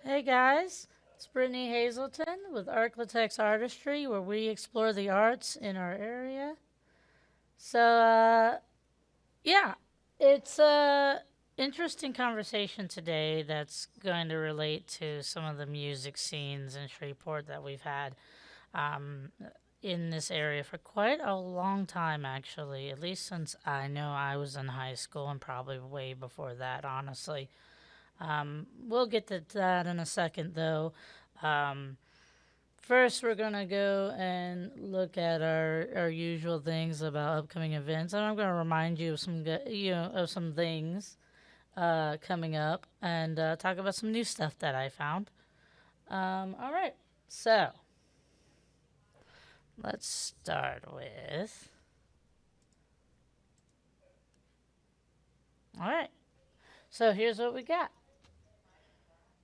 Hey guys, it's Brittney Hazelton with ArkLaTex Artistry, where we explore the arts in our area. So, yeah, it's a interesting conversation today that's going to relate to some of the music scenes in Shreveport that we've had um, in this area for quite a long time, actually, at least since I know I was in high school and probably way before that, honestly. We'll get to that in a second, though. Um, First, we're gonna go and look at our usual things about upcoming events, and I'm gonna remind you of some things coming up, and talk about some new stuff that I found. All right, so let's start with. All right, so here's what we got.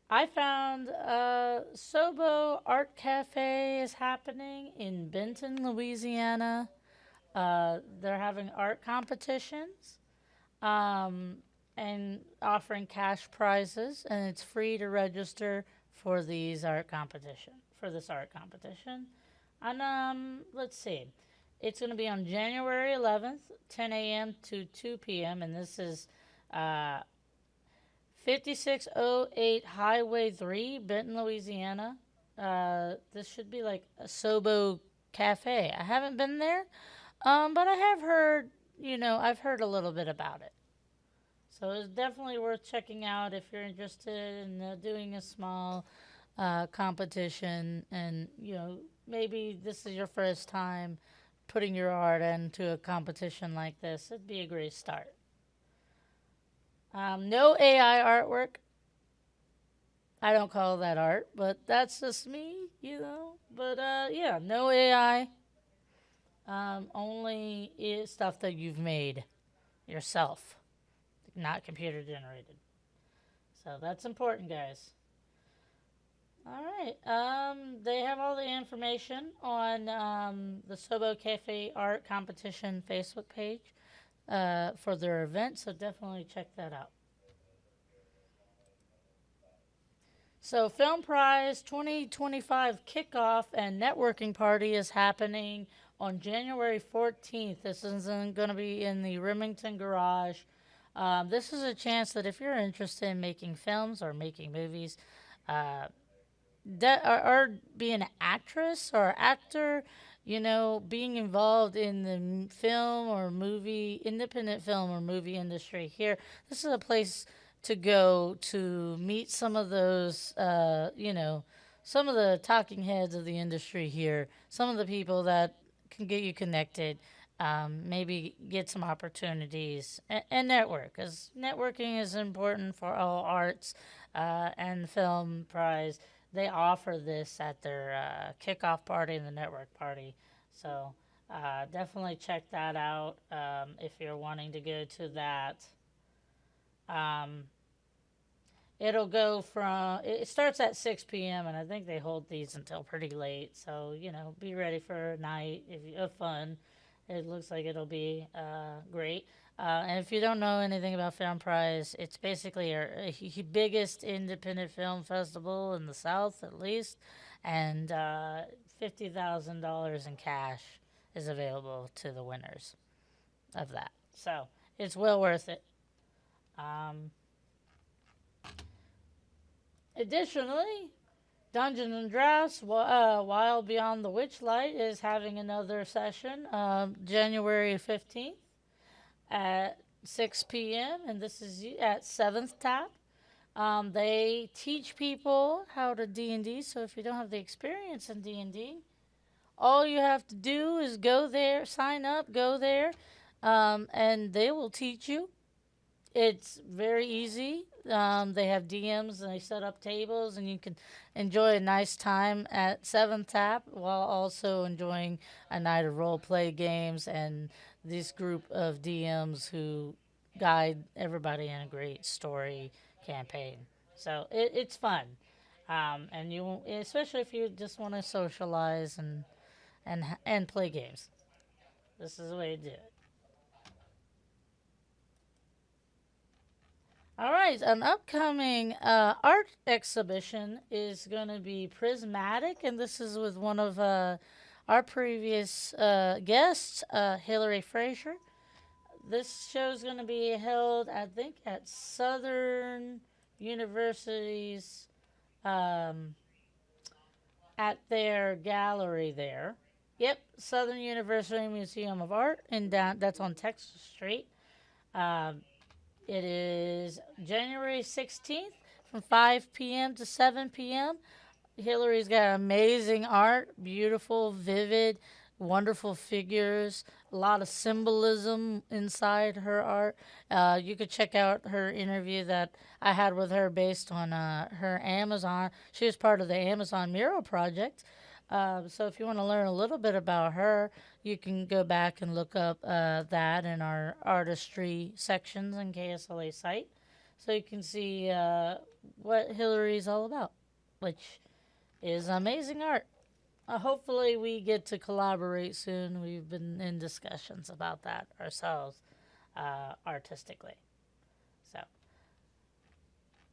I found Sobo Art Cafe is happening in Benton, Louisiana. They're having art competitions um, and offering cash prizes, and it's free to register for this art competition. And let's see, it's going to be on January 11th, 10 a.m. to 2 p.m. And this is uh, 5608 Highway 3, Benton, Louisiana. This should be like a Sobo Cafe. I haven't been there, but I have heard, I've heard a little bit about it. So it's definitely worth checking out if you're interested in doing a small competition, and maybe this is your first time putting your art into a competition like this. It'd be a great start. No AI artwork. I don't call that art, but that's just me. But yeah, no AI. Only stuff that you've made yourself, not computer generated. So that's important, guys. All right. They have all the information on the Sobo Cafe Art Competition Facebook page for their event, so definitely check that out. So, Film Prize 2025 kickoff and networking party is happening on January 14th. This isn't going to be in the Remington Garage. This is a chance that if you're interested in making films or making movies, uh, or being an actress or actor, being involved in the film or movie, independent film or movie industry here, this is a place to go to meet some of those, some of the talking heads of the industry here, some of the people that can get you connected. Maybe get some opportunities and network, because networking is important for all arts and film prize. They offer this at their kickoff party and the network party. So definitely check that out if you're wanting to go to that. Um, it'll go from, it starts at 6 p.m. and I think they hold these until pretty late. So, be ready for a night of fun. It looks like it'll be great. And if you don't know anything about Film Prize, it's basically a biggest independent film festival in the South, at least, and $50,000 in cash is available to the winners of that. So it's well worth it. Um, Additionally, Dungeons and Drafts Wild Beyond the Witchlight is having another session January 15th at 6 p.m. and this is at 7th Tap. They teach people how to D&D, so if you don't have the experience in D&D, all you have to do is go there, sign up, go there, and they will teach you. It's very easy. They have DMs and they set up tables, and you can enjoy a nice time at 7th Tap while also enjoying a night of role play games and this group of DMs who guide everybody in a great story campaign. So it's fun. And you, especially if you just want to socialize and play games. This is the way to do it. All right, an upcoming art exhibition is going to be Prismatic, and this is with one of our previous guests, Hillary Frazier. This show is going to be held, I think, at Southern University's um, at their gallery there. Yep, Southern University Museum of Art, and that's on Texas Street. Um, it is January 16th from 5 p.m. to 7 p.m. Hillary's got amazing art, beautiful, vivid, wonderful figures, a lot of symbolism inside her art. You could check out her interview that I had with her based on her Amazon. She was part of the Amazon Mural Project. So if you want to learn a little bit about her, you can go back and look up that in our artistry sections in KSLA site. So you can see what Hillary's all about, which is amazing art. Hopefully, we get to collaborate soon. We've been in discussions about that ourselves artistically. So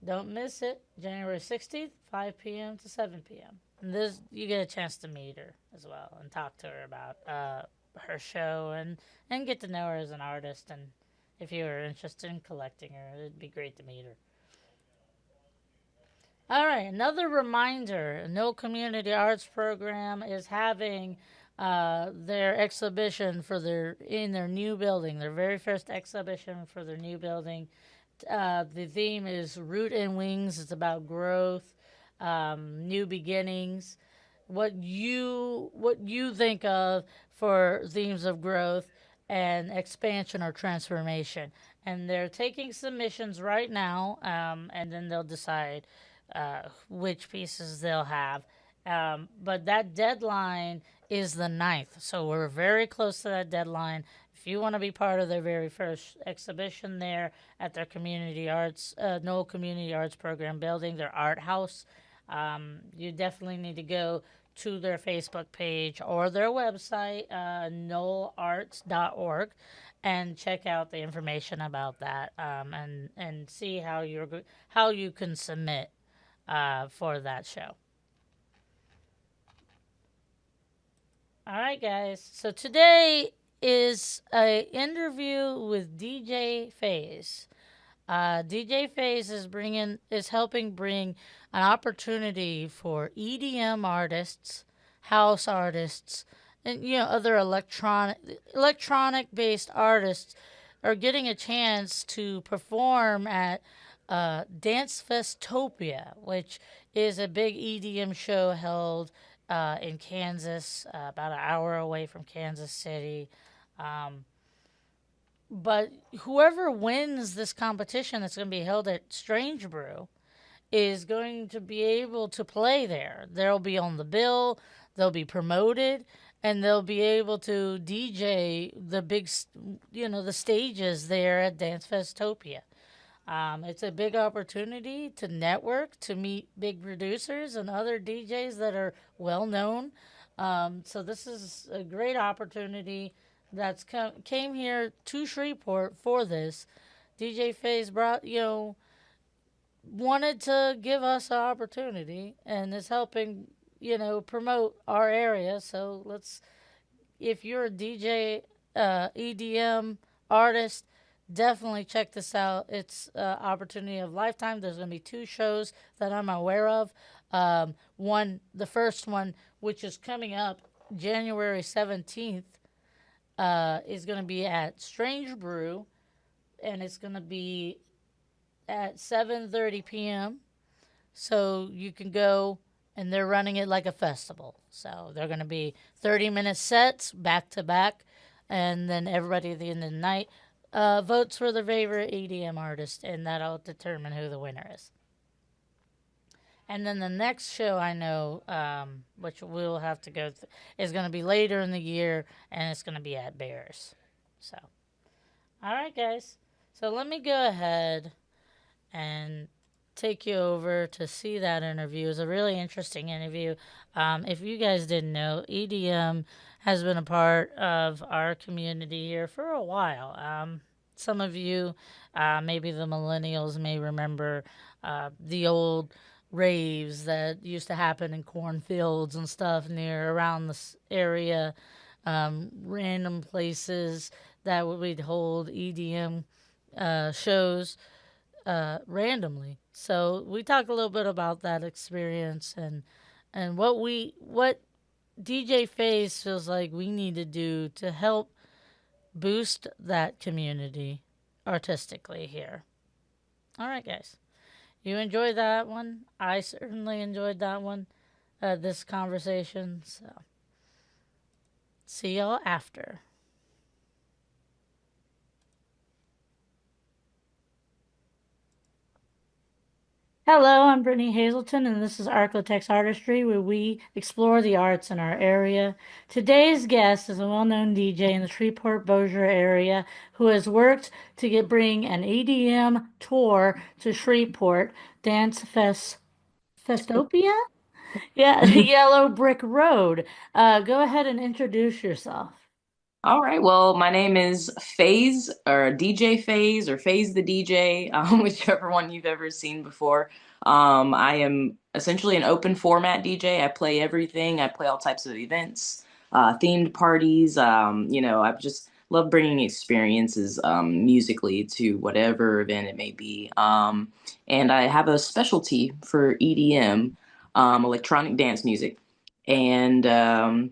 don't miss it. January 16th, 5 p.m. to 7 p.m. And this, you get a chance to meet her as well and talk to her about her show and get to know her as an artist. And if you are interested in collecting her, it'd be great to meet her. All right, another reminder: No Community Arts Program is having their exhibition for their new building, their very first exhibition for their new building. The theme is Root and Wings. It's about growth, new beginnings. What you think of for themes of growth and expansion or transformation. And they're taking submissions right now, and then they'll decide which pieces they'll have. But that deadline is the 9th. So we're very close to that deadline. If you want to be part of their very first exhibition there at their community arts, Knoll Community Arts Program building, their art house, you definitely need to go to their Facebook page or their website, knollarts.org, and check out the information about that, and see how you can submit for that show. All right, guys. So today is a interview with DJ Faze. DJ Faze is helping bring an opportunity for EDM artists, house artists, and other electronic based artists are getting a chance to perform at DANCEFESTOPIA, which is a big EDM show held in Kansas, about an hour away from Kansas City. But whoever wins this competition that's going to be held at Strange Brew is going to be able to play there. They'll be on the bill, they'll be promoted, and they'll be able to DJ the the stages there at DanceFestopia. It's a big opportunity to network, to meet big producers and other DJs that are well known. So this is a great opportunity came here to Shreveport for this. DJ Faze wanted to give us an opportunity and is helping, promote our area. So if you're a DJ, EDM artist, definitely check this out. It's an opportunity of a lifetime. There's going to be 2 shows that I'm aware of. The first one, which is coming up January 17th, is going to be at Strange Brew, and it's going to be at 7:30 p.m. So you can go, and they're running it like a festival. So they're going to be 30-minute sets back to back, and then everybody at the end of the night votes for their favorite EDM artist, and that'll determine who the winner is. And then the next show I know, which we'll have to go is going to be later in the year, and it's going to be at Bears. So, all right, guys. So let me go ahead and take you over to see that interview. It was a really interesting interview. If you guys didn't know, EDM has been a part of our community here for a while. some of you, maybe the millennials, may remember the old raves that used to happen in cornfields and stuff near around this area, random places that we'd hold EDM shows randomly. So we talk a little bit about that experience and what DJ Faze feels like we need to do to help boost that community artistically here. All right, guys. You enjoyed that one. I certainly enjoyed that one, this conversation. So, see y'all after. Hello, I'm Brittney Hazelton, and this is ArkLaTex Artistry, where we explore the arts in our area. Today's guest is a well-known DJ in the Shreveport Bossier area who has worked to bring an EDM tour to Shreveport, DANCEFESTOPIA? Yeah, Yellow Brick Road. Go ahead and introduce yourself. All right. Well, my name is Faze or DJ Faze or Faze the DJ, whichever one you've ever seen before. I am essentially an open format DJ. I play everything. I play all types of events, themed parties. I just love bringing experiences musically to whatever event it may be. And I have a specialty for EDM, electronic dance music. And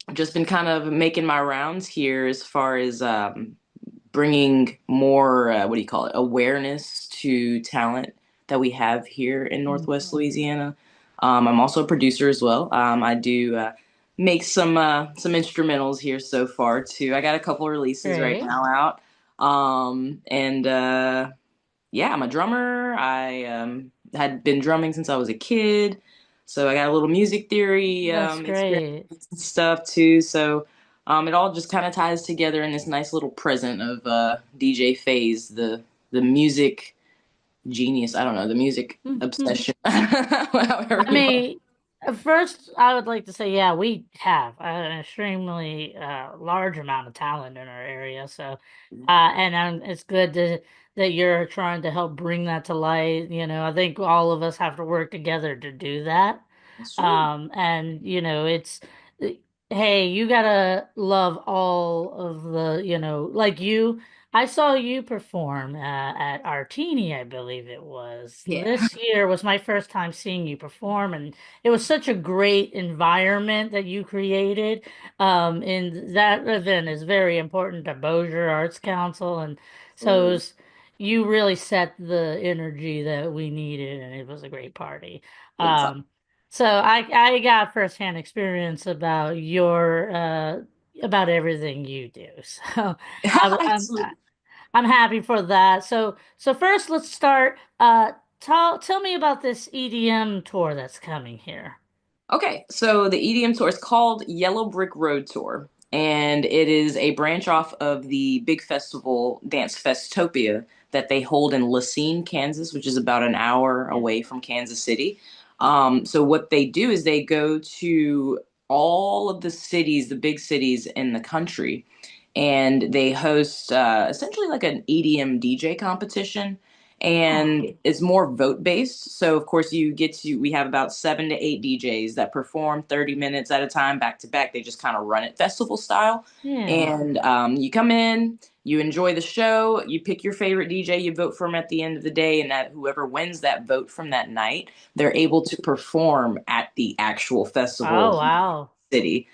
I've just been kind of making my rounds here as far as bringing more, what do you call it, awareness to talent that we have here in Northwest Louisiana. I'm also a producer as well. I do make some instrumentals here so far too. I got a couple releases right Great. now out. And Yeah, I'm a drummer. I had been drumming since I was a kid. So I got a little music theory That's experience great. and stuff too. So it all just kind of ties together in this nice little present of DJ Faze, the music genius. I don't know, the music obsession. However I you want. mean, first, I would like to say, yeah, we have an extremely large amount of talent in our area. So, and it's good that you're trying to help bring that to light. I think all of us have to work together to do that. That's true. And uh, hey, you gotta love all of like I saw you perform at Artini, I believe it was. Yeah. This year was my first time seeing you perform, and it was such a great environment that you created. And that event is very important to Bossier Arts Council, and so Absolutely. you really set the energy that we needed, and it was a great party. Thanks. So I got firsthand experience about your about everything you do. So I, I'm Absolutely. I'm happy for that. So first let's start. Tell me about this EDM tour that's coming here. Okay, so the EDM tour is called Yellow Brick Road Tour, and it is a branch off of the big festival DanceFestopia that they hold in Lacine, Kansas, which is about an hour Yeah. away from Kansas City. So what they do is they go to all of the cities, the big cities in the country, and they host essentially like an EDM DJ competition. Oh, And it's more vote based. So, of course, we have about 7 to 8 DJs that perform 30 minutes at a time, back to back. They just kind of run it festival style. yeah. And you come in, you enjoy the show, you pick your favorite DJ, you vote for them at the end of the day, and that whoever wins that vote from that night, they're able to perform at the actual festival Oh, wow. city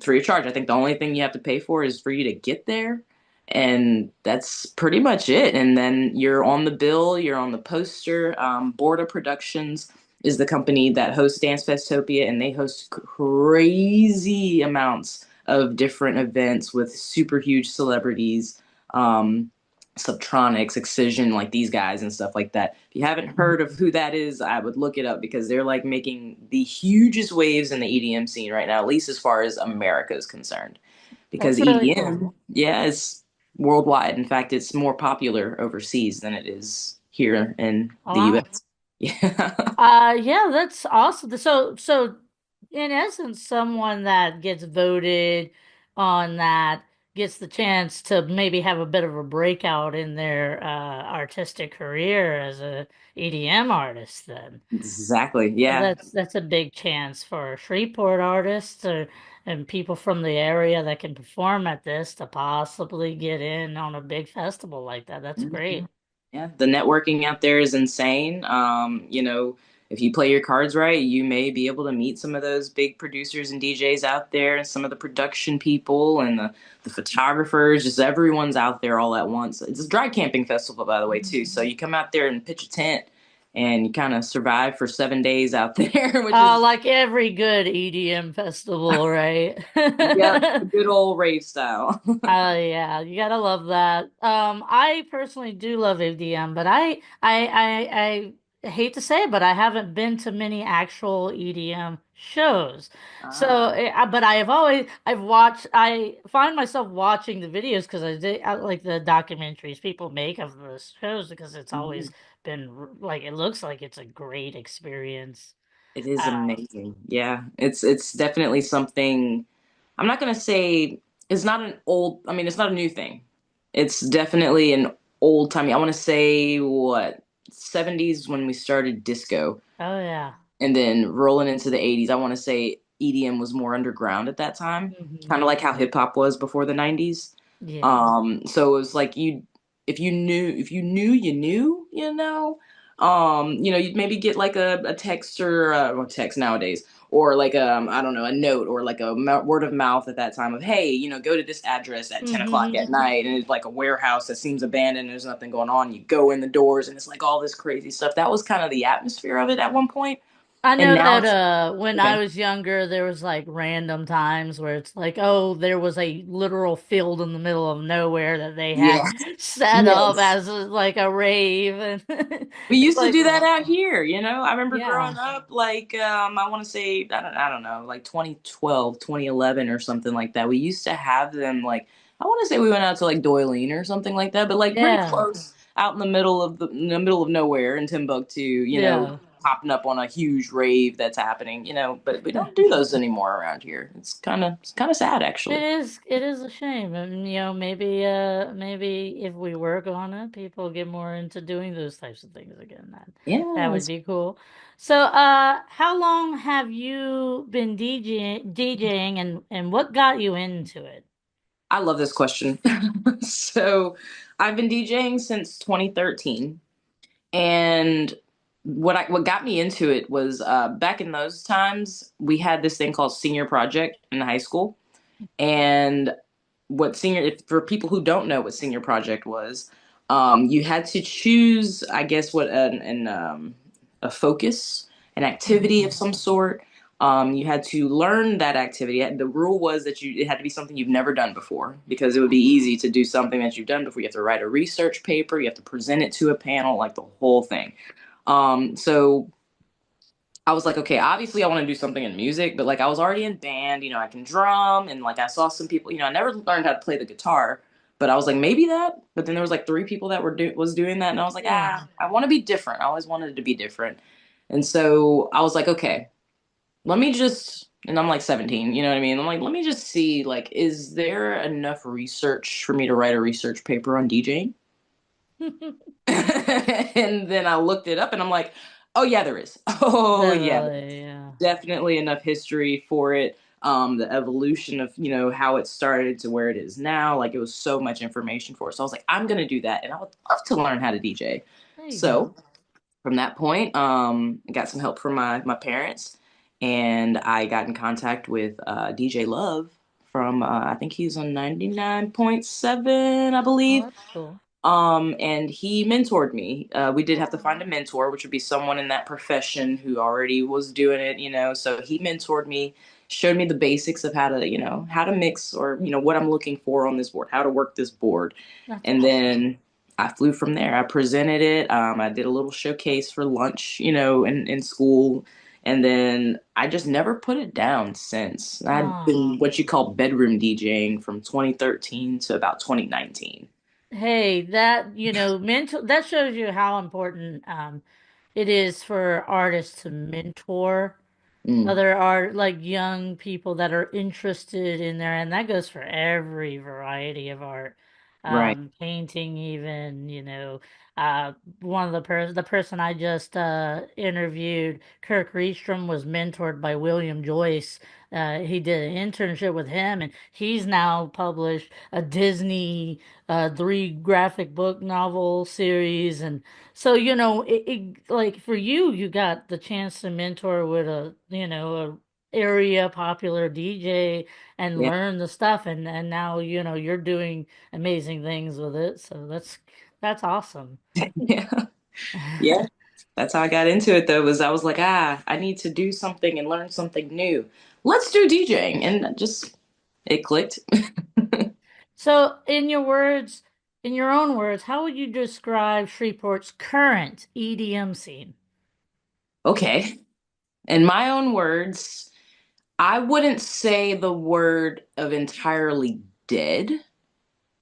free of charge. I think the only thing you have to pay for is for you to get there. And that's pretty much it. And then you're on the bill, you're on the poster. Border Productions is the company that hosts Dance Festopia, and they host crazy amounts of different events with super huge celebrities. Subtronics, Excision, like these guys and stuff like that. If you haven't heard of who that is, I would look it up because they're like making the hugest waves in the EDM scene right now, at least as far as America is concerned. Because That's really cool. EDM, yeah, it's worldwide. In fact, it's more popular overseas than it is here in Oh, the wow. US. Yeah. Yeah, that's awesome. So in essence, someone that gets voted on that gets the chance to maybe have a bit of a breakout in their artistic career as a EDM artist then. Exactly. So Yeah. that's a big chance for Shreveport artists and people from the area that can perform at this to possibly get in on a big festival like that. That's Mhm. great. Yeah, the networking out there is insane. If you play your cards right, you may be able to meet some of those big producers and DJs out there, and some of the production people and the photographers. Just everyone's out there all at once. It's a dry camping festival, by the way, too. So Mhm. you come out there and pitch a tent, and you kind of survive for 7 days out there, which is Like every good EDM festival, right? yep, good old rave style. Oh yeah, you gotta love that. I personally do love EDM, but I hate to say it, but I haven't been to many actual EDM shows. So, Ah. but I've watched. I find myself watching the videos because I like the documentaries people make of the shows because it's always been like it looks like it's a great experience. It is Uh, amazing. Yeah, it's definitely something. I'm not gonna say it's not an old. I mean, it's not a new thing. It's definitely an old timey. I want to say what 70s when we started disco, oh yeah. and then rolling into the 80s. I want to say EDM was more underground at that time, kind of Hmm. like how hip hop was before the 90s. Yeah. So it was like if you knew, you'd maybe get like a text or well, text nowadays, or like I don't know, a note or like a word of mouth at that time of, hey, go to this address at 10 o'clock at Hmm. night, and it's like a warehouse that seems abandoned. There's nothing going on. You go in the doors, and it's like all this crazy stuff. That was kind of the atmosphere of it at one point, I and know now that it's when I okay. was younger there was like random times where it's like, oh, there was a literal field in the middle of nowhere that they had Yeah. set up Yes. as like a rave and We it's used to like, do that out here, I remember yeah. growing up, like, I want to say, I don't know, like 2012, 2011, or something like that. We used to have them, like, I want to say we went out to like Doylean or something like that, but like pretty Yeah. close out in the middle of nowhere in Timbuktu, Yeah. popping up on a huge rave that's happening, but we don't do those anymore around here. It's kind of sad, actually. It is a shame. And maybe if we work on it, people get more into doing those types of things again. That Yeah, would be cool. So, how long have you been DJing and what got you into it? I love this question. So I've been DJing since 2013. And what got me into it was back in those times, we had this thing called senior project in high school. And for people who don't know what senior project was, you had to choose, I guess, a focus, an activity of Mhm. some sort. You had to learn that activity. The rule was that it had to be something you've never done before, because it would be easy to do something that you've done before. You have to write a research paper, you have to present it to a panel, like the whole thing. So I was like, okay, obviously I want to do something in music, but like I was already in band, I can drum, and like I saw some people, I never learned how to play the guitar, but I was like, maybe that. But then there was like three people that was doing that, and I was like, Yeah. I want to be different. I always wanted to be different. And so I was like, okay, let me just, and I'm like 17, you know what I mean? I'm like, let me just see, like, is there enough research for me to write a research paper on DJing? And then I looked it up, and I'm like, oh yeah, there is. Oh yeah, Definitely, yeah. definitely enough history for it. The evolution of how it started to where it is now. Like, it was so much information for it. So I was like, I'm gonna do that, and I would love to learn how to DJ. There you So go. from that point, I got some help from my parents, and I got in contact with DJ Love from I think he's on 99.7, I Oh, believe. that's cool. And he mentored me. We did have to find a mentor, which would be someone in that profession who already was doing it. So he mentored me, showed me the basics of how to mix, or what I'm looking for on this board, how to work this board. That's And awesome. then I flew from there. I presented it. I did a little showcase for lunch, in school. And then I just never put it down since. I've Oh. been what you call bedroom DJing from 2013 to about 2019. Hey, mental that shows you how important it is for artists to mentor. Mm, There are like young people that are interested in there, and that goes for every variety of art. right. Painting even, uh one of the person I just interviewed, Kirk Reestrom, was mentored by William Joyce. He did an internship with him, and he's now published a Disney three graphic book novel series. And so, like for you, you got the chance to mentor with a area popular DJ and Yeah. learn the stuff, and now, you're doing amazing things with it. So that's awesome. Yeah. Yeah. That's how I got into it though, was I was like, I need to do something and learn something new. Let's do DJing. And just it clicked. So in your own words, how would you describe Shreveport's current EDM scene? Okay. In my own words, I wouldn't say the word of entirely dead,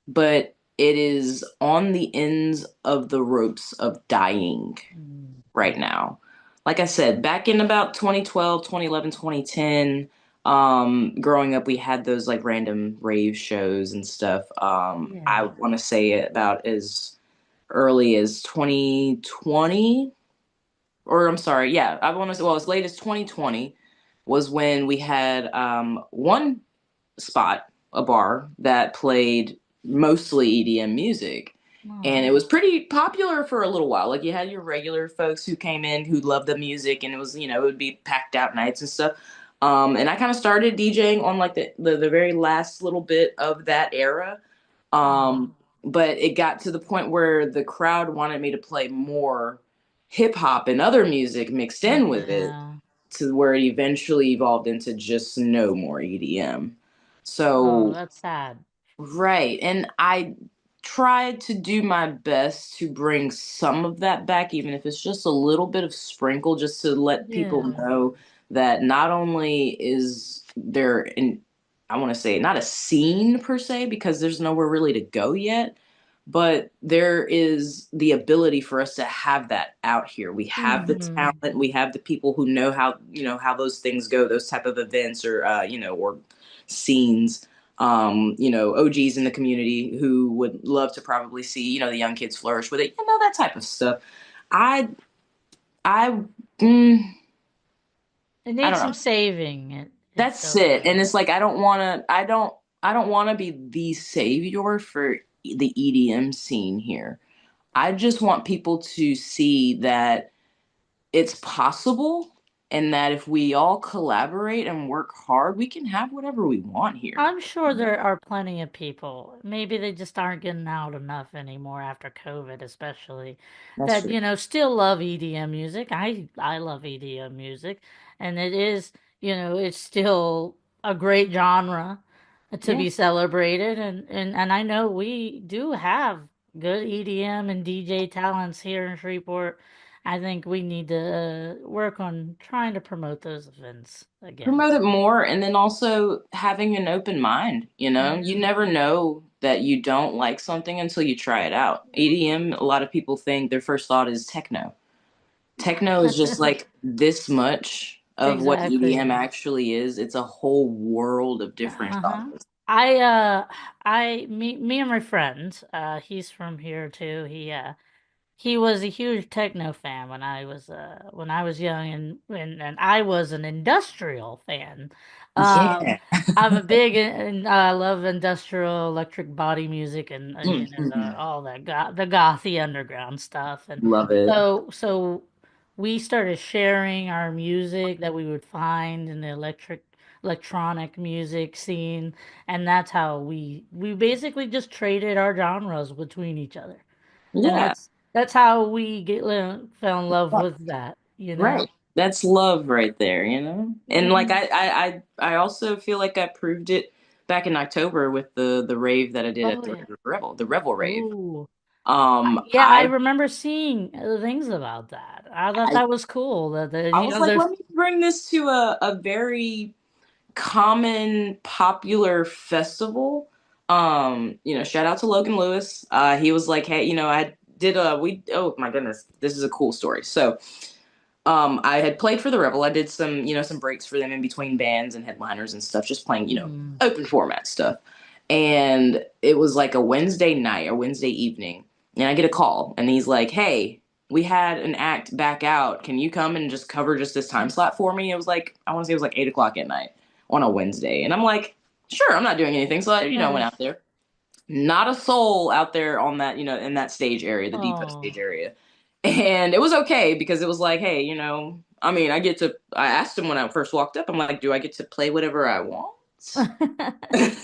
but it is on the ends of the ropes of dying Mm, right now. Like I said, back in about 2012, 2011, 2010, growing up, we had those like random rave shows and stuff. I yeah. want to say about as early as 2020, or I'm sorry, yeah, I want to say, well, as late as 2020 was when we had one spot, a bar that played mostly EDM music. And Oh, it was pretty popular for a little while. Like you had your regular folks who came in who loved the music, and it was, it would be packed out nights and stuff. And I kind of started DJing on like the very last little bit of that era. oh, But it got to the point where the crowd wanted me to play more hip hop and other music mixed in with it, yeah. to where it eventually evolved into just no more EDM. Oh, So, that's sad. right. And I tried to do my best to bring some of that back, even if it's just a little bit of sprinkle, just to let people Yeah. know that not only is there I want to say not a scene per se, because there's nowhere really to go yet, but there is the ability for us to have that out here. We have the Hmm. talent, we have the people who know how, how those things go, those type of events, or or scenes. OGs in the community who would love to probably see, the young kids flourish with it, that type of stuff. I I mm, It I needs don't some know. saving. It That's feels it. like. And it's like I don't want to be the savior for the EDM scene here. I just want people to see that it's possible, and that if we all collaborate and work hard, we can have whatever we want here. I'm sure there are plenty of people, maybe they just aren't getting out enough anymore after COVID, especially, That's that, true. still love EDM music. I love EDM music, and it is, it's still a great genre to Yeah. be celebrated, and I know we do have good EDM and DJ talents here in Shreveport. I think we need to work on trying to promote those events again. Promote it more, and then also having an open mind. You Yeah. never know that you don't like something until you try it out. EDM, a lot of people think their first thought is techno. Techno is just like this much of what EDM Exactly. actually is. It's a whole world of different Uh-huh. genres. I me and my friend, he's from here too. He was a huge techno fan when I was young, and I was an industrial fan. Um Yeah. I'm a big and I love industrial electric body music, and Mm-hmm. all that the gothy underground stuff. And Love it. so we started sharing our music that we would find in the electronic music scene, and that's how we basically just traded our genres between each other. And Yeah. that's how we fell in love with that. Right. That's love right there. And like Hmm. I also feel like I proved it back in October with the rave that I did at Oh the yeah. Revel rave. Ooh. Yeah, I I remember seeing things about that. I thought I that was cool. That I was like, there's. let me bring this to a very common popular festival. Shout out to Logan Lewis. He was like, hey, I did we oh my goodness, this is a cool story. So I had played for the Revel. I did some, some breaks for them in between bands and headliners and stuff, just playing, Hmm. open format stuff. And it was like a Wednesday night or Wednesday evening. And I get a call and he's like, "Hey, we had an act back out. Can you come and just cover just this time slot for me?" It was like, I want to say it was like 8 o'clock at night on a Wednesday. And I'm like, sure, I'm not doing anything. So I, went out Nice. there. Not a soul out there on that, in that stage area, the depot Oh. stage area. And it was okay because it was like, hey, I mean, I asked him when I first walked up, I'm like, do I get to play whatever I want? And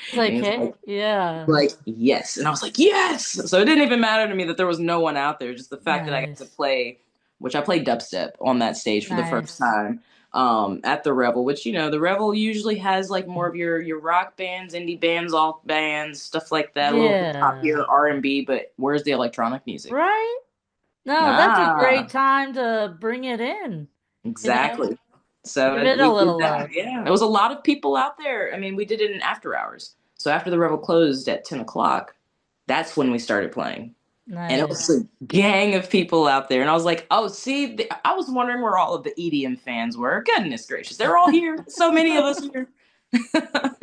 It's like, he's hey, yeah. like, yes. And I was like, yes. So it didn't even matter to me that there was no one out there. Just the fact that I got to Nice. play, which I played dubstep on that stage for the first Nice. time, at the Revel, which, the Revel usually has like more of your rock bands, indie bands, alt bands, stuff like that, a little hip hop Yeah. here, R&B, but where's the electronic music? Right? No, that's a great Ah, time to bring it in, you know? exactly. So Give it a we little did that. love. Yeah, there was a lot of people out there. I mean, we did it in after hours. So after the Revel closed at 10 o'clock, that's when we started playing. And it was Nice. a gang of people out there. And I was like, oh, see, I was wondering where all of the EDM fans were. Goodness gracious, they're all here. So many of us here.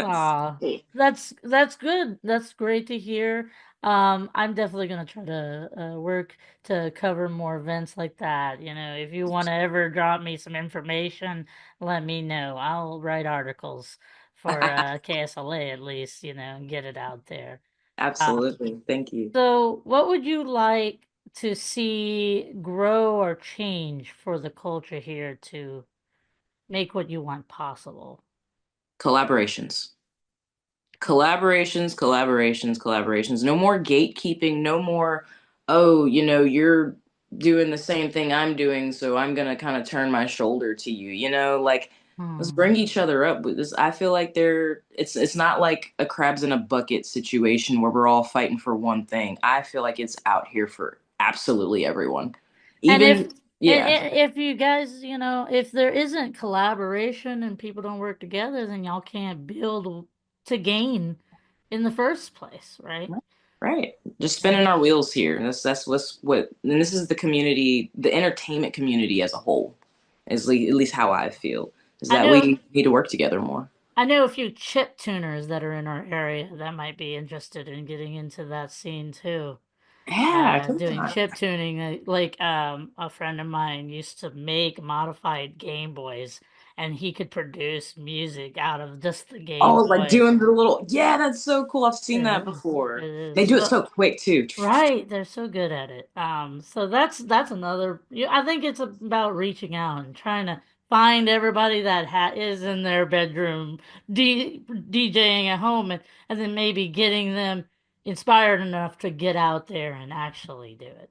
Aw, that's good. That's great to hear. I'm definitely gonna try to work to cover more events like that. If you want to ever drop me some information, let me know. I'll write articles for KSLA at least, and get it out there. Uh, Absolutely. Thank you. so, what would you like to see grow or change for the culture here to make what you want possible? Collaborations. Collaborations. No more gatekeeping, no more, oh, you're doing the same thing I'm doing, so I'm gonna kind of turn my shoulder to you, like let's Hmm. bring each other up with this. I feel like it's not like a crabs in a bucket situation where we're all fighting for one thing. I feel like it's out here for absolutely everyone. And if Even yeah. if you guys, if there isn't collaboration and people don't work together, then y'all can't build to gain in the first place, right? Right. Just Yeah. spinning our wheels here. That's and this is the community, the entertainment community as a whole, at least how I feel, is I that know we need to work together more. I know a few chip tuners that are in our area that might be interested in getting into that scene too. Yeah, come Doing on. chip tuning. Like a friend of mine used to make modified Game Boys, and he could produce music out of just the Game Oh, like Boy. doing the little, yeah, that's so cool. I've seen It that is. It before. is. They do it So so quick too. right, they're so good at it. So that's another. I think it's about reaching out and trying to find everybody that is in their bedroom DJing at home, and then maybe getting them inspired enough to get out there and actually do it.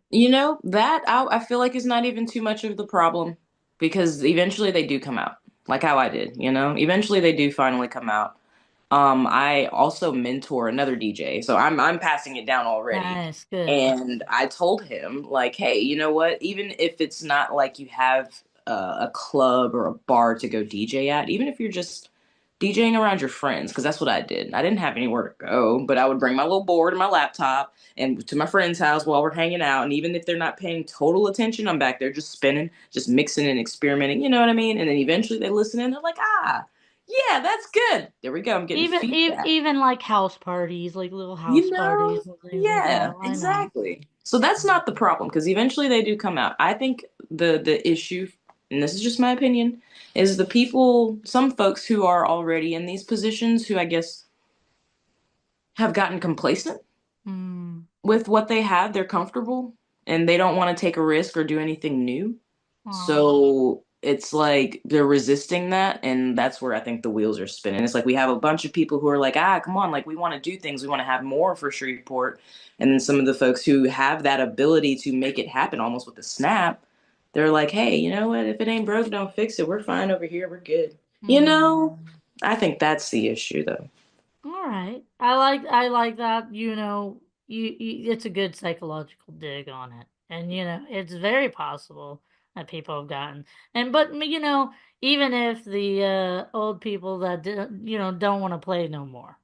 That I feel like is not even too much of the problem because eventually they do come out, like how I did, eventually they do finally come out. I also mentor another DJ, so I'm passing it down already. Nice, good. And I told him like, hey, you know what? Even if it's not like you have a club or a bar to go DJ at, even if you're just DJing around your friends, because that's what I did. I didn't have anywhere to go, but I would bring my little board and my laptop and to my friend's house while we're hanging out. And even if they're not paying total attention, I'm back there just spinning, just mixing and experimenting. You know what I mean? And then eventually they listen and they're like, ah, yeah, that's good. There we go. I'm getting feedback. Even like house parties, like little house You know? parties and things like Yeah, that. Why not? exactly. So that's not the problem because eventually they do come out. I think the issue, and this is just my opinion, is the people, some folks who are already in these positions who I guess have gotten complacent Hmm. with what they have. They're comfortable and they don't want to take a risk or do anything new. Oh, So it's like they're resisting that, and that's where I think the wheels are spinning. It's like we have a bunch of people who are like, ah, come on, like we want to do things, we want to have more for Shreveport, and then some of the folks who have that ability to make it happen almost with a snap, they're like, hey, you know what? If it ain't broke, don't fix it. We're fine over here. We're good. You know, hmm. I think that's the issue, though. All right. I like that, it's a good psychological dig on it. And it's very possible that people have gotten. And but even if the old people that don't want to play no more.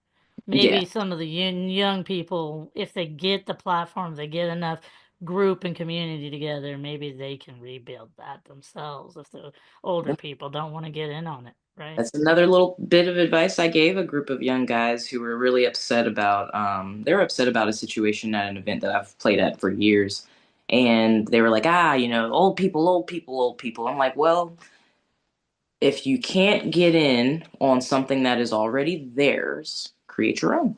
Yeah. Maybe some of the young people, if they get the platform, they get enough group and community together, maybe they can rebuild that themselves if the older people don't want to get in on it, right? That's another little bit of advice I gave a group of young guys who were really upset about they were upset about a situation at an event that I've played at for years. And they were like, old people, old people, old people. I'm like, well, if you can't get in on something that is already theirs, create your own.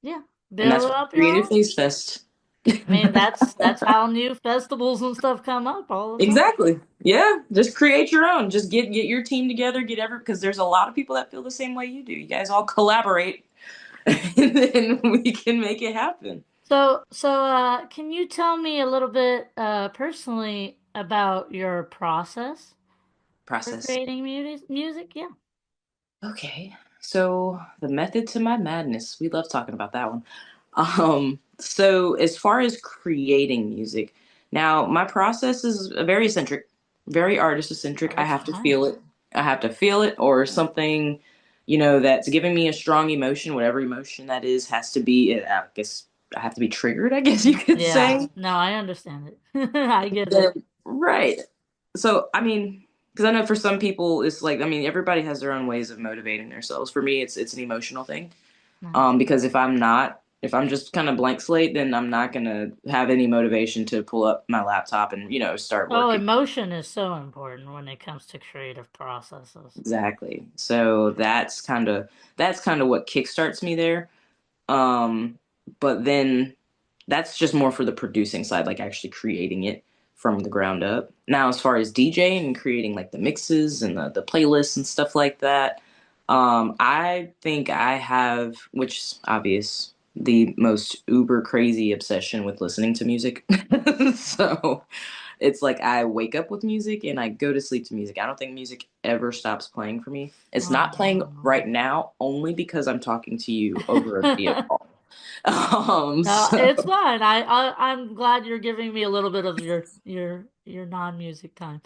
Yeah, And that's build what up we your created own. Face Fest. I mean, that's how new festivals and stuff come up all the time. Exactly. Yeah. Just create your own. Just get your team together, because there's a lot of people that feel the same way you do. You guys all collaborate and then we can make it happen. So, can you tell me a little bit personally about your process for Process. creating music? Yeah. Okay. So the method to my madness. We love talking about that one. So as far as creating music, now my process is very eccentric, very artist eccentric. I That's have to fine. feel it. I have to feel it or something, that's giving me a strong emotion, whatever emotion that is, has to be, I guess I have to be triggered, I guess you could Yeah. say. No, I understand it. I get it. Then, right. So, I mean, because I know for some people, it's like, I mean, everybody has their own ways of motivating themselves. For me, it's an emotional thing. Nice. Because if I'm just kind of blank slate, then I'm not gonna have any motivation to pull up my laptop and start Oh, working. emotion is so important when it comes to creative processes. Exactly. So that's kind of what kickstarts me there. Um, but then that's just more for the producing side, like actually creating it from the ground up. Now, as far as DJing and creating like the mixes and the playlists and stuff like that, I think I have, which is obvious, the most uber crazy obsession with listening to music. So it's like I wake up with music and I go to sleep to music. I don't think music ever stops playing for me. It's not playing right Um, now only because I'm talking to you over a video no, call. So it's fine. I'm glad you're giving me a little bit of your non-music time.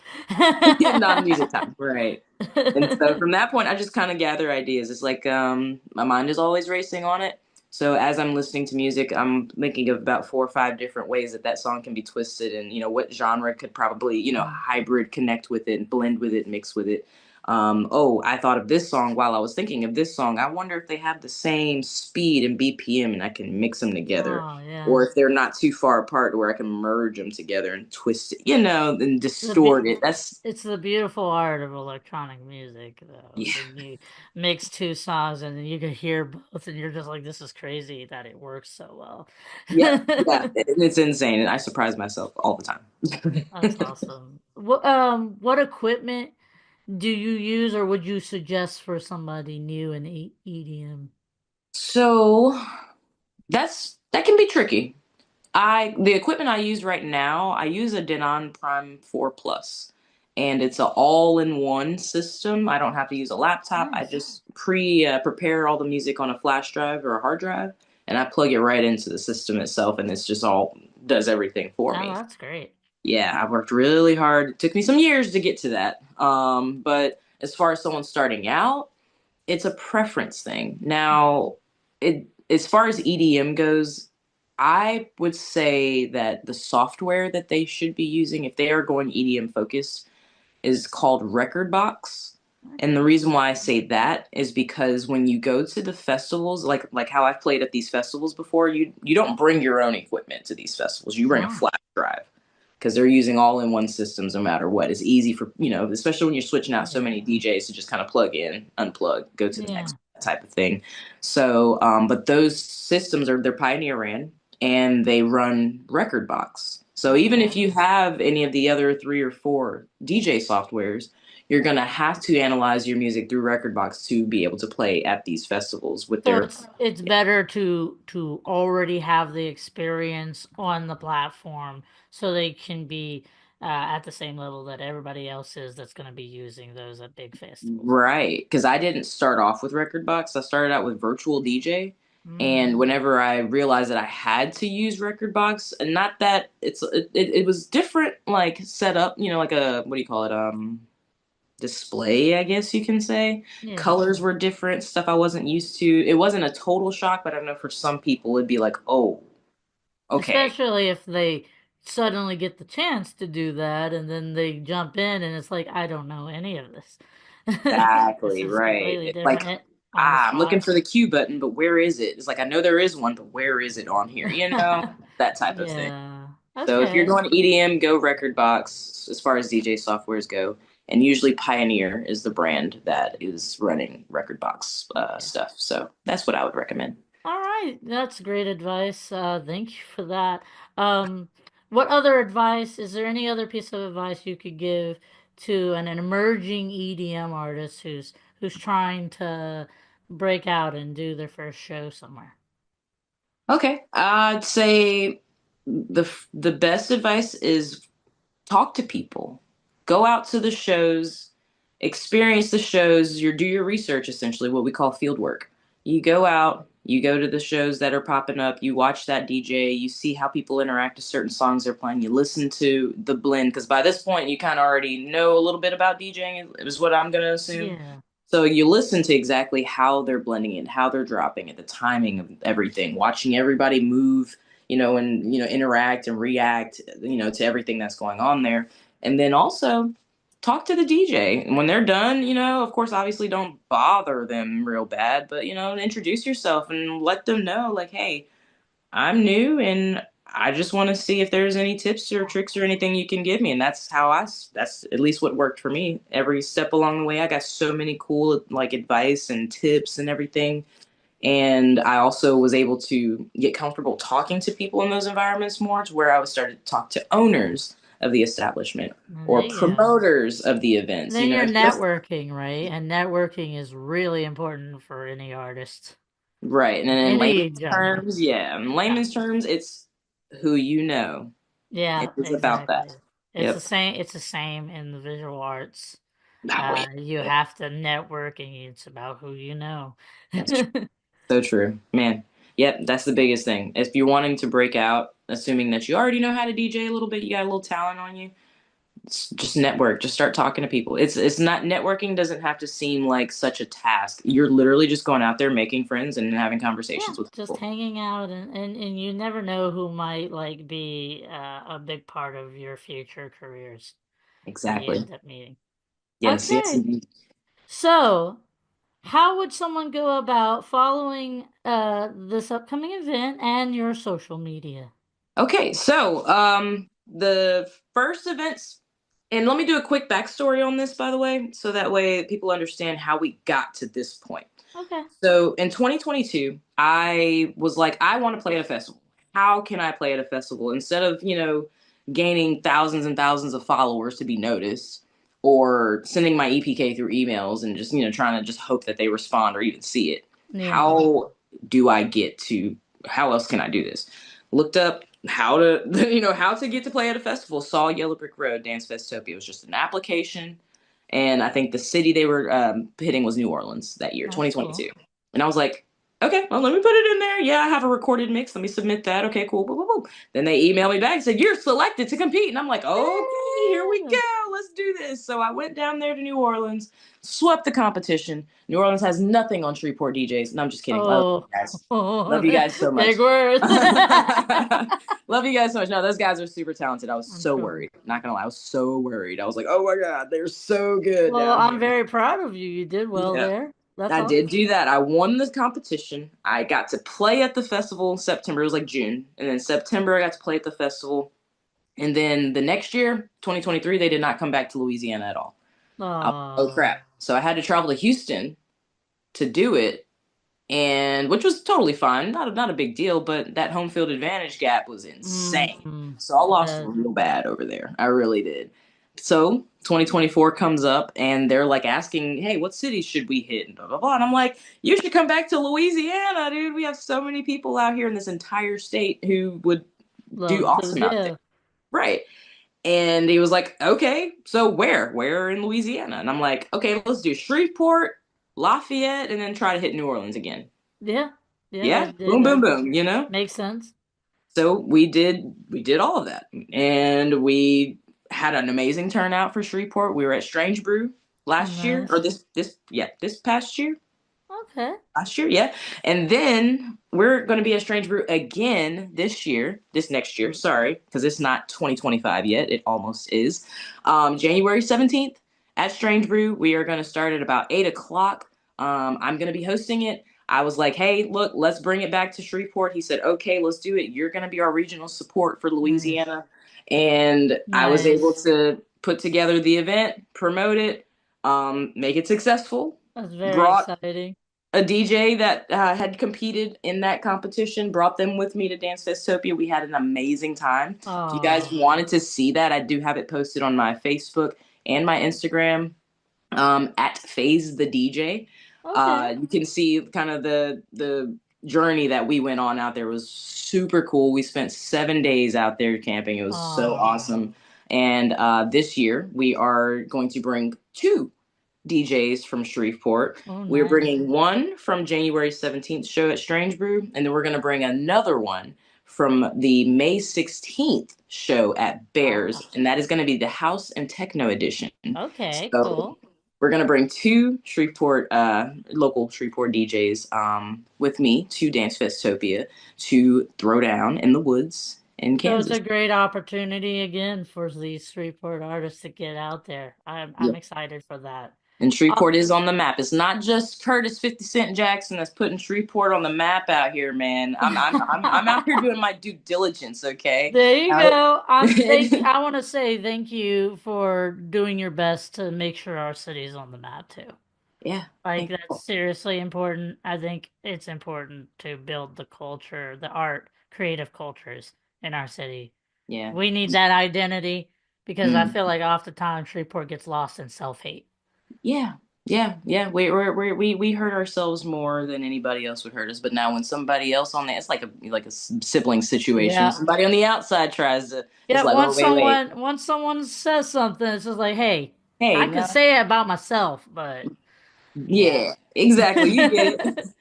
non-music time, right? And so from that point, I just kind of gather ideas. It's like my mind is always racing on it. So as I'm listening to music, I'm thinking of about 4 or 5 different ways that that song can be twisted, and what genre could probably hybrid connect with it, blend with it, mix with it. Oh, I thought of this song while I was thinking of this song. I wonder if they have the same speed and BPM, and I can mix them together, Oh yeah. or if they're not too far apart, where I can merge them together and twist it, and The be distort it. That's it's the beautiful art of electronic music, though. yeah. When you mix two songs and then you can hear both, and you're just like, "This is crazy that it works so well." Yep. Yeah. It's insane. And I surprise myself all the That's time. awesome. What equipment do you use, or would you suggest for somebody new in EDM? So that can be tricky. The equipment I use right now, I use a Denon Prime 4 Plus, and it's an all-in-one system. I don't have to use a laptop. I Nice. just prepare all the music on a flash drive or a hard drive, and I plug it right into the system itself, and it's just all does everything for Oh, me. that's great. Yeah, I worked really hard. It took me some years to get to that. But as far as someone starting out, it's a preference thing. Now, as far as EDM goes, I would say that the software that they should be using, if they are going EDM focused, is called Record Box. And the reason why I say that is because when you go to the festivals, like how I've played at these festivals before, you don't bring your own equipment to these festivals. You bring a Oh, flash drive because they're using all-in-one systems no matter what. It's easy for, especially when you're switching out so many yeah. DJs to just kind of plug in, unplug, go to the Yeah. next type of thing. So, but those systems they're Pioneer ran and they run Record Box. So even if Okay. you have any of the other 3 or 4 DJ softwares, you're gonna have to analyze your music through Record Box to be able to play at these festivals with So their. it's better to already have the experience on the platform so they can be at the same level that everybody else is that's going to be using those at big festivals. Right, because I didn't start off with Record Box. I started out with Virtual DJ, Mm, and whenever I realized that I had to use Record Box, and not that it was different, like set up, like a what do you call it, display, I guess you can say. yeah. Colors were different, stuff I wasn't used to. It wasn't a total shock, but I know for some people it'd be like, oh, okay, Especially if they suddenly get the chance to do that, and then they jump in, and it's like, I don't know any of this. This Exactly, is right. completely It's different like, on the I'm looking spot. for the cue button, but where is it? It's like, I know there is one, but where is it on here? That type of thing. Yeah. So if you're Okay. going to EDM, go Record Box as far as DJ softwares go. And usually Pioneer is the brand that is running Record Box Okay. stuff. So that's what I would recommend. All right, that's great advice. Thank you for that. Um, what other advice? Is there any other piece of advice you could give to an emerging EDM artist who's trying to break out and do their first show somewhere? Okay, I'd say the best advice is talk to people, go out to the shows, experience the shows, do your research, essentially what we call field work. You go out, you go to the shows that are popping up, you watch that DJ, you see how people interact to certain songs they're playing, you listen to the blend, because by this point you kind of already know a little bit about DJing, is what I'm going to assume. Yeah. So you listen to exactly how they're blending it, how they're dropping it, the timing of everything, watching everybody move, and interact and react, to everything that's going on there. And then also talk to the DJ. And when they're done, of course, obviously don't bother them real bad, but introduce yourself and let them know, like, hey, I'm new and I just want to see if there's any tips or tricks or anything you can give me. And that's at least what worked for me. Every step along the way, I got so many cool like advice and tips and everything. And I also was able to get comfortable talking to people in those environments more, to where I was started to talk to owners of the establishment There or you go. promoters of the events. Then you're It's just networking, right? And networking is really important for any artist right. And in then in any layman's genre. terms, yeah, in Yeah. layman's terms, it's who you know. It Yeah, is about that. exactly. It's the Yep. same. It's the same in the visual arts. Oh, yeah. You Yeah. have to network, and it's about who you know. That's so true, man. Yep, that's the biggest thing. If you're wanting to break out, assuming that you already know how to DJ a little bit, you got a little talent on you, just network. Just start talking to people. It's not, networking doesn't have to seem like such a task. You're literally just going out there making friends and having Yeah, conversations with just people. hanging out, and you never know who might like be a big part of your future careers that you Exactly. end up meeting. Yes. Yes. Okay, Indeed. so how would someone go about following this upcoming event and your social media? Okay. So, the first events, and let me do a quick backstory on this, by the way, so that way people understand how we got to this point. Okay. So in 2022, I was like, I want to play at a festival. How can I play at a festival instead of, gaining thousands and thousands of followers to be noticed, or sending my EPK through emails and just, trying to just hope that they respond or even see it? Yeah. How do I get to, how else can I do this? Looked up how to, how to get to play at a festival. Saw Yellow Brick Road, DanceFestopia. It was just an application. And I think the city they were hitting was New Orleans that year, That's cool. 2022. And I was like, okay, well, let me put it in there. Yeah, I have a recorded mix. Let me submit that. Okay, cool. Boom, boom, boom. Then they emailed me back and said, you're selected to compete. And I'm like, okay, here we Yeah. go. Let's do this. So I went down there to New Orleans, swept the competition. New Orleans has nothing on Shreveport DJs. No, I'm just kidding. I love you Oh, guys. Love you guys so much. big words. Love you guys so much. No, those guys are super talented. I was I'm so sure. worried. Not gonna lie, I was so worried. I was like, oh my God, they're so good Well, down I'm here. very proud of you. You did well Yeah. there. That's I did awesome. do that. I won the competition. I got to play at the festival in September. It was like June. And then September, I got to play at the festival. And then the next year, 2023, they did not come back to Louisiana at all. I was like, oh Oh. crap. So I had to travel to Houston to do it, and which was totally fine. Not a big deal, but that home field advantage gap was insane. Mm-hmm. So I lost Uh, real bad over there. I really did. So 2024 comes up and they're like asking, hey, what cities should we hit? And blah, blah, blah. And I'm like, you should come back to Louisiana, dude. We have so many people out here in this entire state who would do love to, awesome out there. yeah. Right. And he was like, okay, so where? Where in Louisiana? And I'm like, okay, let's do Shreveport, Lafayette, and then try to hit New Orleans again. Yeah. Yeah, Yeah, that boom, boom, that boom. makes sense. So we did all of that. And we had an amazing turnout for Shreveport. We were at Strange Brew last year, or Nice. this past year. Okay. Last year, yeah. And then we're going to be at Strange Brew again this next year, sorry, because it's not 2025 yet. It almost is. January 17th at Strange Brew. We are going to start at about 8 o'clock. I'm going to be hosting it. I was like, hey, look, let's bring it back to Shreveport. He said, okay, let's do it. You're going to be our regional support for Nice. Louisiana. And I was able Nice. to put together the event, promote it, make it successful. That's very Brought exciting. a DJ that had competed in that competition, brought them with me to DanceFestopia. We had an amazing time. If you guys Oh, wanted to see that, I do have it posted on my Facebook and my Instagram, at Faze the DJ. okay. You can see kind of the journey that we went on out there. It was super cool. We spent 7 days out there camping. It was so Oh, awesome. And this year we are going to bring two DJs from Shreveport. oh, We're nice. bringing one from January 17th show at Strange Brew, and then we're going to bring another one from the May 16th show at Bears, Wow. and that is going to be the House and Techno edition. Okay, So cool. we're going to bring two Shreveport, local Shreveport DJs with me to Dance Festopia to throw down in the woods in So it's a Kansas. great opportunity again for these Shreveport artists to get out there. I'm excited for that. And Uh, Shreveport is on the map. It's not just Curtis 50 Cent Jackson that's putting Shreveport on the map out here, man. I'm out here doing my due diligence, okay? There you Out- go. I want to say thank you for doing your best to make sure our city's on the map too. yeah, Like thank that's you. seriously important. I think it's important to build the culture, the art, creative cultures in our city. Yeah. We need that identity because I Mm. feel like oftentimes Shreveport gets lost in self-hate. Yeah. Yeah, yeah. We hurt ourselves more than anybody else would hurt us. But now when somebody else on the, it's like a sibling situation. Yeah. Somebody on the outside tries to, it's Yeah, like, oh wait. once someone says something, it's just like, hey, Hey, I can no. say it about myself, but yeah. Yeah, exactly. You get it.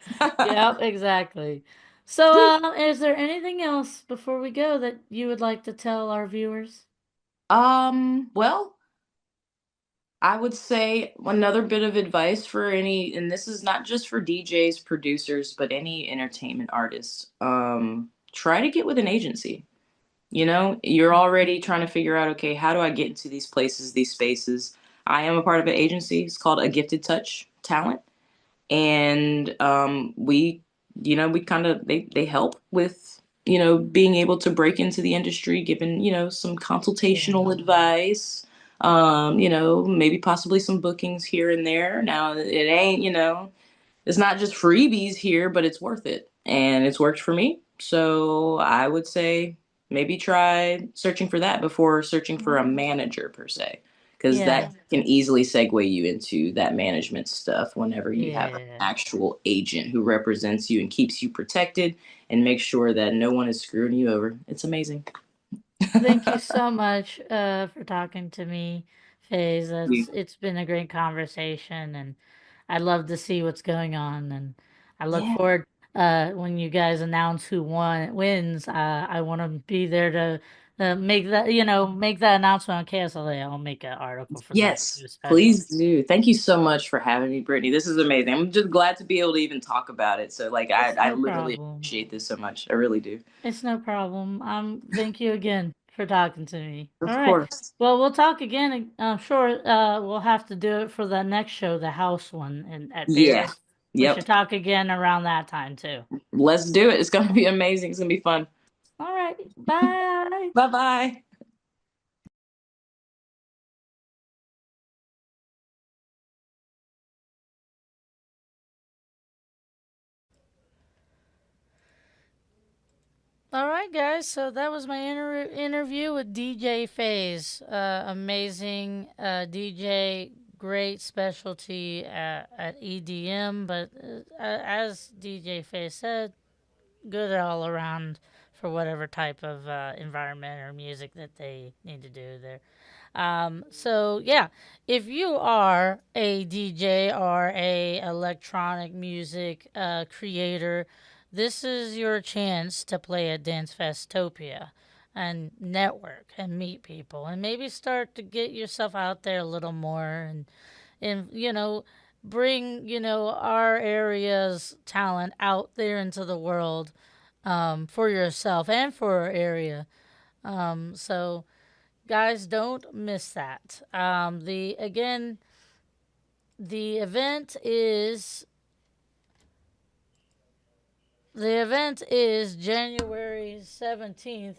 Yep, exactly. So, is there anything else before we go that you would like to tell our viewers? Well, I would say another bit of advice for any, and this is not just for DJs, producers, but any entertainment artists. Try to get with an agency. You know, you're already trying to figure out, okay, how do I get into these places, these spaces? I am a part of an agency. It's called A Gifted Touch Talent, and we kind of they help with being able to break into the industry, giving some consultational Yeah. advice, maybe possibly some bookings here and there. Now it ain't, it's not just freebies here, but it's worth it, and it's worked for me. So I would say maybe try searching for that before searching for a manager per se, because Yeah. that can easily segue you into that management stuff whenever you have an Yeah. actual agent who represents you and keeps you protected and makes sure that no one is screwing you over. It's amazing. Thank you so much for talking to me, Faze. It's been a great conversation, and I love to see what's going on, and I look Yeah. forward when you guys announce who wins. I want to be there to make that announcement on KSLA. I'll make an article for that Yes, too, especially. please do. Thank you so much for having me, Brittany. This is amazing. I'm just glad to be able to even talk about it. So, like, It's I no literally problem. appreciate this so much. I really do. It's no problem. Thank you again for talking to me. All Of right. course. Well, we'll talk again. I'm sure we'll have to do it for the next show, the house one at Yeah. Bears. We Yep. should talk again around that time too. Let's do it. It's going to be amazing. It's going to be fun. All right. Bye. Bye bye. All right, guys. So that was my interview with DJ Faze. Amazing DJ, great specialty at EDM, but as DJ Faze said, good all around for whatever type of environment or music that they need to do there. So yeah, if you are a DJ or a electronic music creator, this is your chance to play at DanceFestopia and network and meet people and maybe start to get yourself out there a little more and bring, our area's talent out there into the world, for yourself and for our area. So guys, don't miss that. The event is January 17th.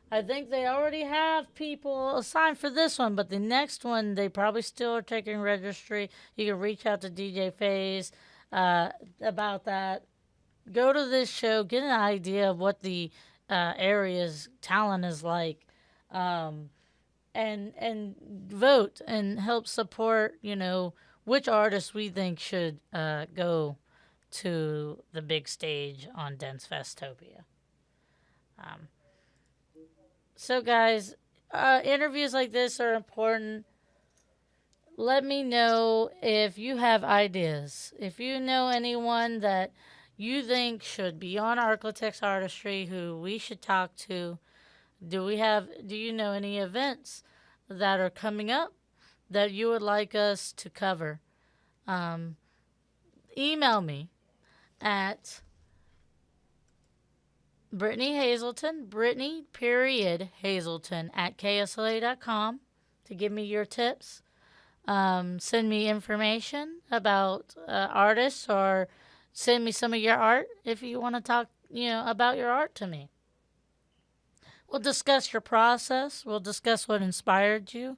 I think they already have people assigned for this one, but the next one they probably still are taking registry. You can reach out to DJ Faze about that. Go to this show, get an idea of what the area's talent is like, and vote and help support. Which artists we think should go to the big stage on DANCEFESTOPIA. So, guys, interviews like this are important. Let me know if you have ideas. If you know anyone that you think should be on ArkLaTex Artistry who we should talk to, do you know any events that are coming up that you would like us to cover? Email me at Brittney Hazelton, Brittney.Hazelton at KSLA.com to give me your tips. Send me information about artists, or send me some of your art if you want to talk, about your art to me. We'll discuss your process. We'll discuss what inspired you.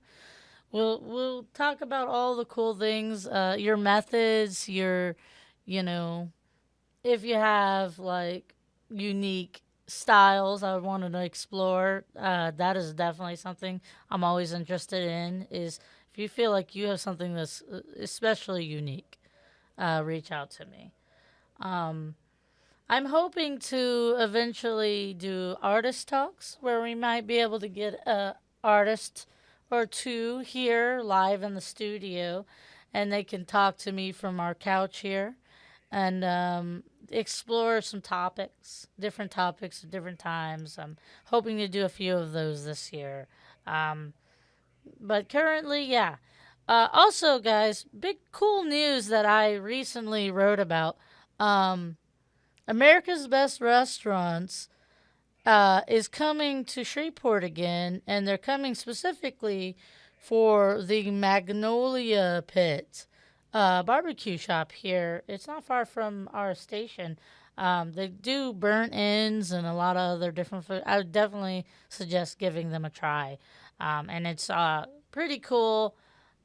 We'll talk about all the cool things, your methods, if you have like unique styles I wanted to explore. That is definitely something I'm always interested in. Is if you feel like you have something that's especially unique, reach out to me. I'm hoping to eventually do artist talks where we might be able to get a artist or two here live in the studio, and they can talk to me from our couch here, and explore some different topics at different times. I'm hoping to do a few of those this year. But currently, yeah. Also, guys, big cool news that I recently wrote about. America's Best Restaurants is coming to Shreveport again, and they're coming specifically for the Magnolia Pit barbecue shop here. It's not far from our station. They do burnt ends and a lot of other different food. I would definitely suggest giving them a try. And it's pretty cool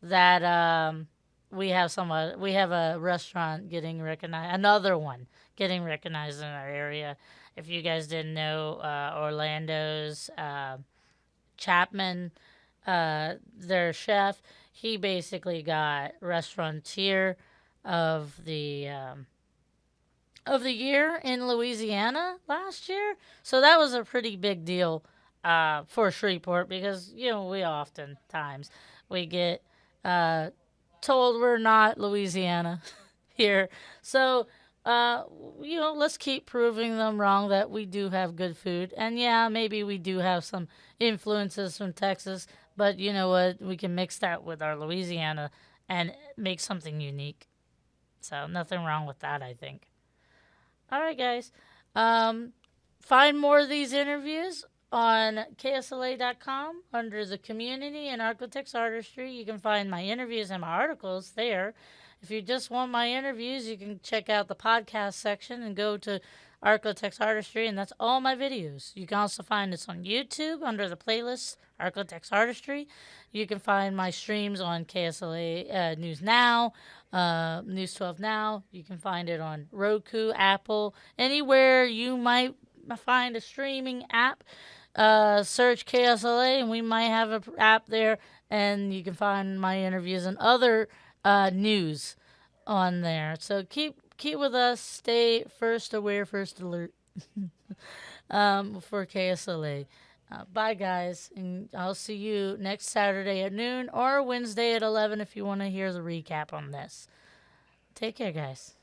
that we have a restaurant getting recognized, another one getting recognized in our area. If you guys didn't know, Orlando's Chapman, their chef, he basically got restaurateur of the year in Louisiana last year. So that was a pretty big deal for Shreveport, because we oftentimes we get told we're not Louisiana here. So let's keep proving them wrong that we do have good food. And yeah, maybe we do have some influences from Texas, but you know what? We can mix that with our Louisiana and make something unique. So nothing wrong with that, I think. All right, guys. Find more of these interviews on KSLA.com under the community and ArkLaTex Artistry. You can find my interviews and my articles there. If you just want my interviews, you can check out the podcast section and go to ArkLaTex Artistry, and that's all my videos. You can also find this on YouTube under the playlist ArkLaTex Artistry. You can find my streams on KSLA News Now, News 12 Now. You can find it on Roku, Apple, anywhere you might find a streaming app. Search KSLA, and we might have an app there, and you can find my interviews and other news on there. So keep with us. Stay first aware, first alert for KSLA. Bye, guys, and I'll see you next Saturday at noon or Wednesday at 11 if you want to hear the recap on this. Take care, guys.